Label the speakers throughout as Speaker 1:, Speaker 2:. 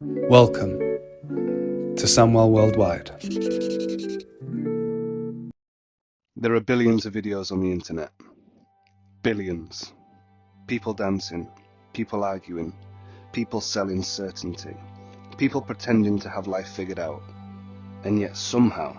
Speaker 1: Welcome to Samwell Worldwide.
Speaker 2: There are billions of videos on the internet. Billions. People dancing, people arguing, people selling certainty, people pretending to have life figured out. And yet somehow,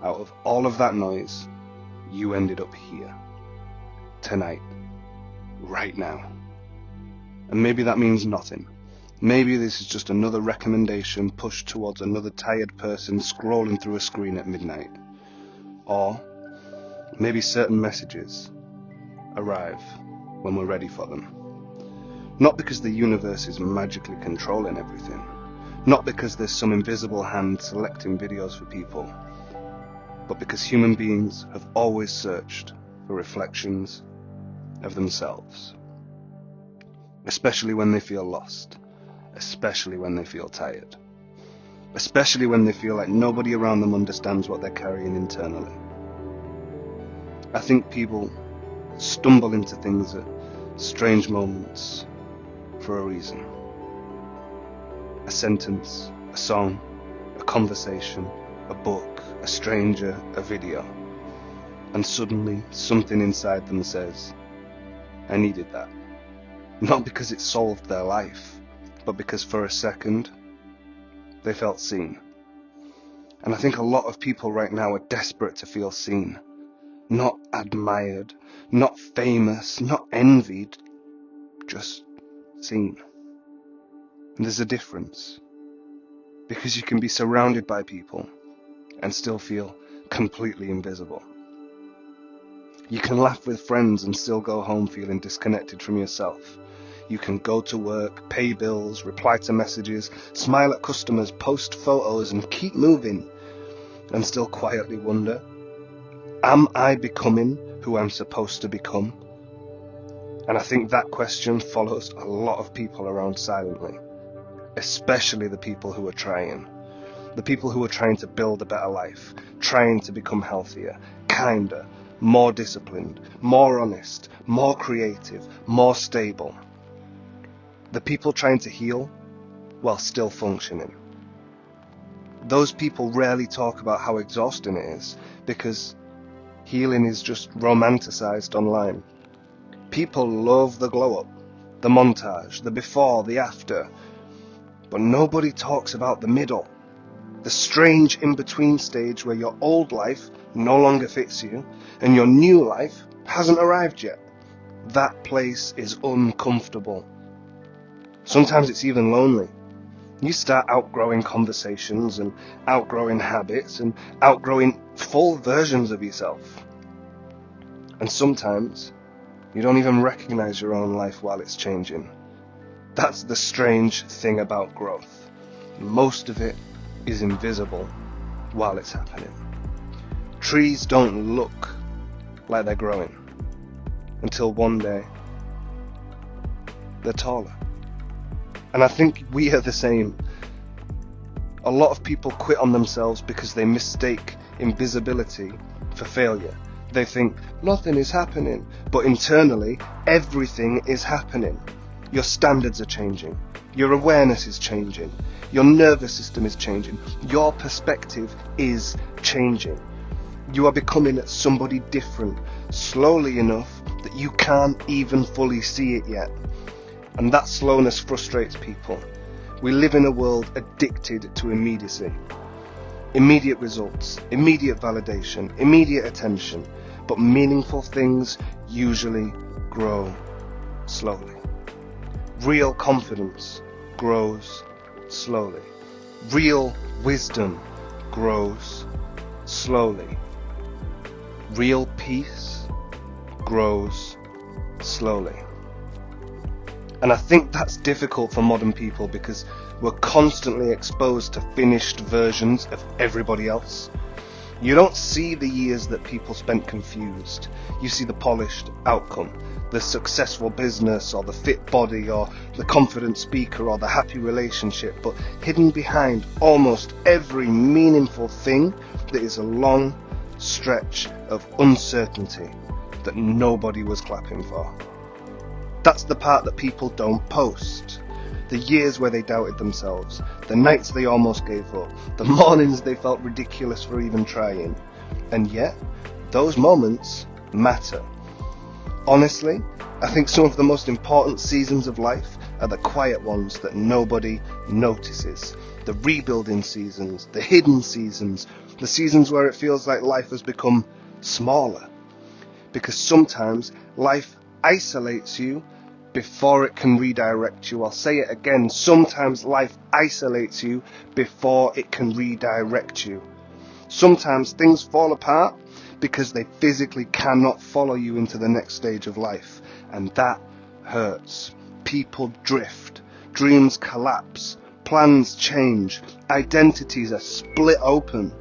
Speaker 2: out of all of that noise, you ended up here. Tonight. Right now. And maybe that means nothing. Maybe this is just another recommendation pushed towards another tired person scrolling through a screen at midnight. Or maybe certain messages arrive when we're ready for them. Not because the universe is magically controlling everything. Not because there's some invisible hand selecting videos for people. But because human beings have always searched for reflections of themselves. Especially when they feel lost. Especially when they feel tired. Especially when they feel like nobody around them understands what they're carrying internally. I think people stumble into things at strange moments for a reason. A sentence, a song, a conversation, a book, a stranger, a video. And suddenly something inside them says, I needed that. Not because it solved their life, but because for a second, they felt seen. And I think a lot of people right now are desperate to feel seen. Not admired, not famous, not envied, just seen. And there's a difference. Because you can be surrounded by people and still feel completely invisible. You can laugh with friends and still go home feeling disconnected from yourself. You can go to work, pay bills, reply to messages, smile at customers, post photos and keep moving and still quietly wonder, am I becoming who I'm supposed to become? And I think that question follows a lot of people around silently, especially the people who are trying. The people who are trying to build a better life, trying to become healthier, kinder, more disciplined, more honest, more creative, more stable. The people trying to heal while still functioning. Those people rarely talk about how exhausting it is because healing is just romanticized online. People love the glow up, the montage, the before, the after, but nobody talks about the middle, the strange in-between stage where your old life no longer fits you and your new life hasn't arrived yet. That place is uncomfortable. Sometimes it's even lonely. You start outgrowing conversations and outgrowing habits and outgrowing full versions of yourself. And sometimes you don't even recognize your own life while it's changing. That's the strange thing about growth. Most of it is invisible while it's happening. Trees don't look like they're growing until one day they're taller. And I think we are the same. A lot of people quit on themselves because they mistake invisibility for failure. They think nothing is happening, but internally everything is happening. Your standards are changing. Your awareness is changing. Your nervous system is changing. Your perspective is changing. You are becoming somebody different, slowly enough that you can't even fully see it yet. And that slowness frustrates people. We live in a world addicted to immediacy. Immediate results, immediate validation, immediate attention. But meaningful things usually grow slowly. Real confidence grows slowly. Real wisdom grows slowly. Real peace grows slowly. And I think that's difficult for modern people because we're constantly exposed to finished versions of everybody else. You don't see the years that people spent confused. You see the polished outcome, the successful business or the fit body or the confident speaker or the happy relationship, but hidden behind almost every meaningful thing that is a long stretch of uncertainty that nobody was clapping for. That's the part that people don't post. The years where they doubted themselves, the nights they almost gave up, the mornings they felt ridiculous for even trying. And yet, those moments matter. Honestly, I think some of the most important seasons of life are the quiet ones that nobody notices. The rebuilding seasons, the hidden seasons, the seasons where it feels like life has become smaller. Because sometimes life isolates you before it can redirect you. I'll say it again. Sometimes life isolates you before it can redirect you. Sometimes things fall apart because they physically cannot follow you into the next stage of life. And that hurts. People drift. Dreams collapse. Plans change. Identities are split open.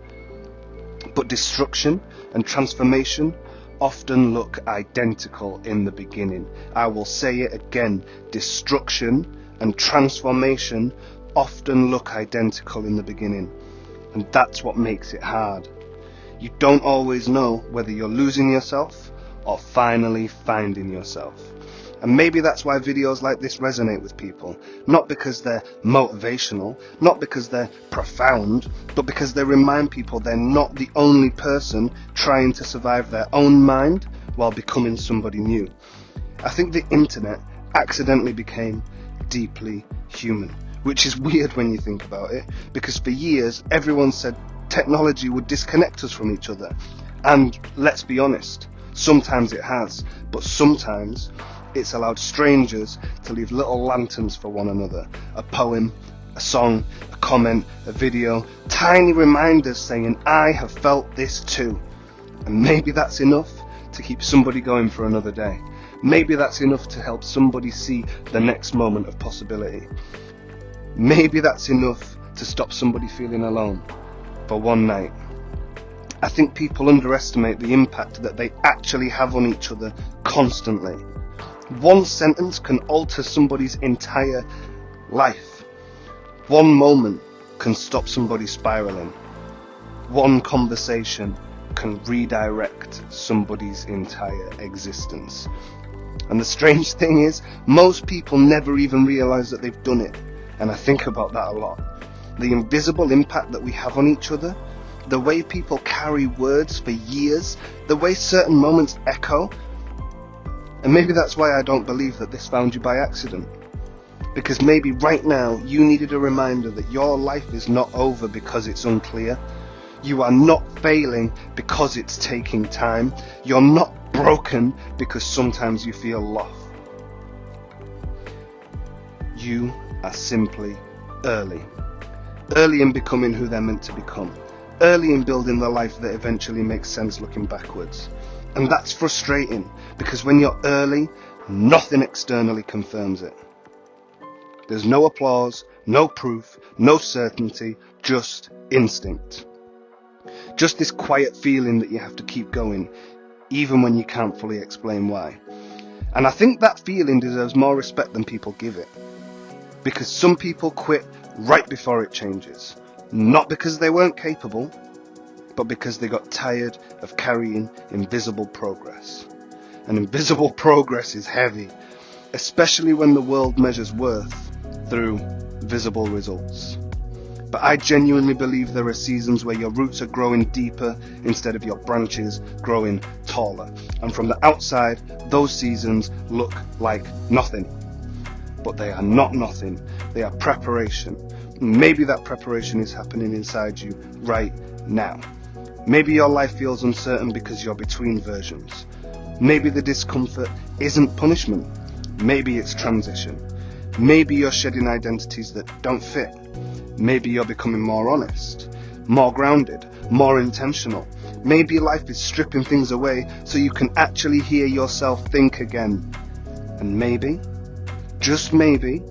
Speaker 2: But destruction and transformation often look identical in the beginning. I will say it again. Destruction and transformation often look identical in the beginning. And that's what makes it hard. You don't always know whether you're losing yourself or finally finding yourself. And maybe that's why videos like this resonate with people. Not because they're motivational, not because they're profound, but because they remind people they're not the only person trying to survive their own mind while becoming somebody new. I think the internet accidentally became deeply human, which is weird when you think about it, because for years everyone said technology would disconnect us from each other. And let's be honest, sometimes it has, but sometimes it's allowed strangers to leave little lanterns for one another. A poem, a song, a comment, a video, tiny reminders saying, I have felt this too. And maybe that's enough to keep somebody going for another day. Maybe that's enough to help somebody see the next moment of possibility. Maybe that's enough to stop somebody feeling alone for one night. I think people underestimate the impact that they actually have on each other constantly. One sentence can alter somebody's entire life. One moment can stop somebody spiraling. One conversation can redirect somebody's entire existence. And the strange thing is, most people never even realize that they've done it. And I think about that a lot. The invisible impact that we have on each other, the way people carry words for years, the way certain moments echo. And maybe that's why I don't believe that this found you by accident. Because maybe right now you needed a reminder that your life is not over because it's unclear. You are not failing because it's taking time. You're not broken because sometimes you feel lost. You are simply early. Early in becoming who they're meant to become. Early in building the life that eventually makes sense looking backwards. And that's frustrating, because when you're early, nothing externally confirms it. There's no applause, no proof, no certainty, just instinct. Just this quiet feeling that you have to keep going, even when you can't fully explain why. And I think that feeling deserves more respect than people give it. Because some people quit right before it changes. Not because they weren't capable, but because they got tired of carrying invisible progress. And invisible progress is heavy, especially when the world measures worth through visible results. But I genuinely believe there are seasons where your roots are growing deeper instead of your branches growing taller. And from the outside, those seasons look like nothing. But they are not nothing. They are preparation. Maybe that preparation is happening inside you right now. Maybe your life feels uncertain because you're between versions. Maybe the discomfort isn't punishment. Maybe it's transition. Maybe you're shedding identities that don't fit. Maybe you're becoming more honest, more grounded, more intentional. Maybe life is stripping things away so you can actually hear yourself think again. And maybe, just maybe,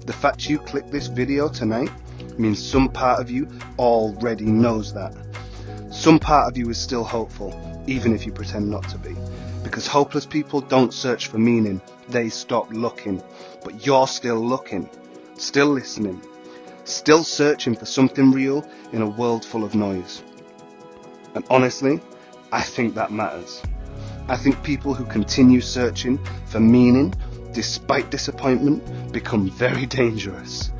Speaker 2: the fact you clicked this video tonight means some part of you already knows that. Some part of you is still hopeful, even if you pretend not to be. Because hopeless people don't search for meaning, they stop looking. But you're still looking, still listening, still searching for something real in a world full of noise. And honestly, I think that matters. I think people who continue searching for meaning despite disappointment, become very dangerous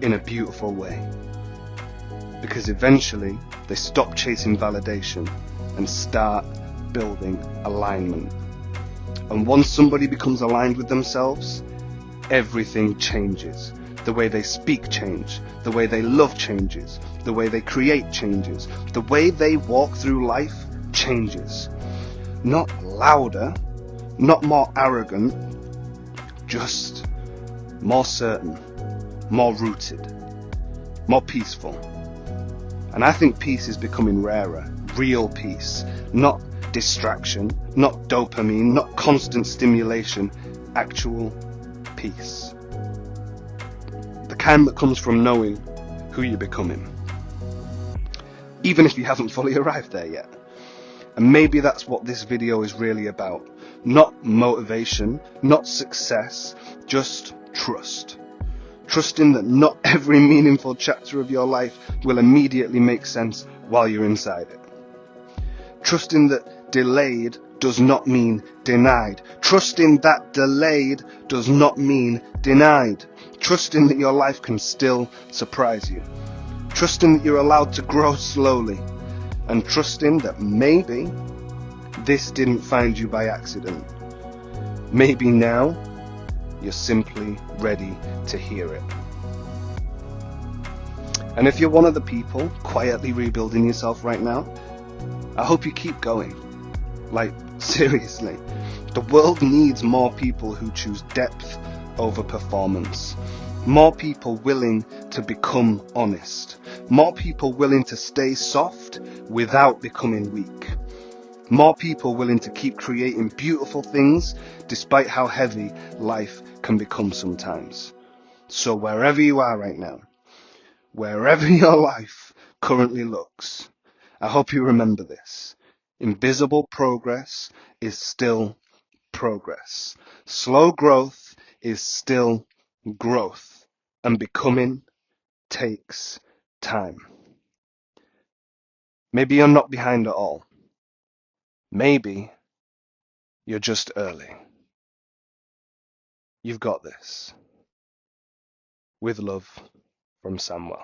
Speaker 2: in a beautiful way. Because eventually they stop chasing validation and start building alignment. And once somebody becomes aligned with themselves, everything changes. The way they speak changes, the way they love changes, the way they create changes, the way they walk through life changes. Not louder, not more arrogant, just more certain, more rooted, more peaceful. And I think peace is becoming rarer. Real peace, not distraction, not dopamine, not constant stimulation, actual peace. The kind that comes from knowing who you're becoming, even if you haven't fully arrived there yet. And maybe that's what this video is really about. Not motivation, not success, just trust. Trusting that not every meaningful chapter of your life will immediately make sense while you're inside it. Trusting that delayed does not mean denied. Trusting that delayed does not mean denied. Trusting that your life can still surprise you. Trusting that you're allowed to grow slowly. And trusting that maybe this didn't find you by accident. Maybe now you're simply ready to hear it. And if you're one of the people quietly rebuilding yourself right now, I hope you keep going. Like, seriously, the world needs more people who choose depth over performance. More people willing to become honest. More people willing to stay soft without becoming weak. More people willing to keep creating beautiful things despite how heavy life can become sometimes. So wherever you are right now, wherever your life currently looks, I hope you remember this. Invisible progress is still progress. Slow growth is still growth. And becoming takes time. Maybe you're not behind at all. Maybe you're just early. You've got this. With love, from Samuel.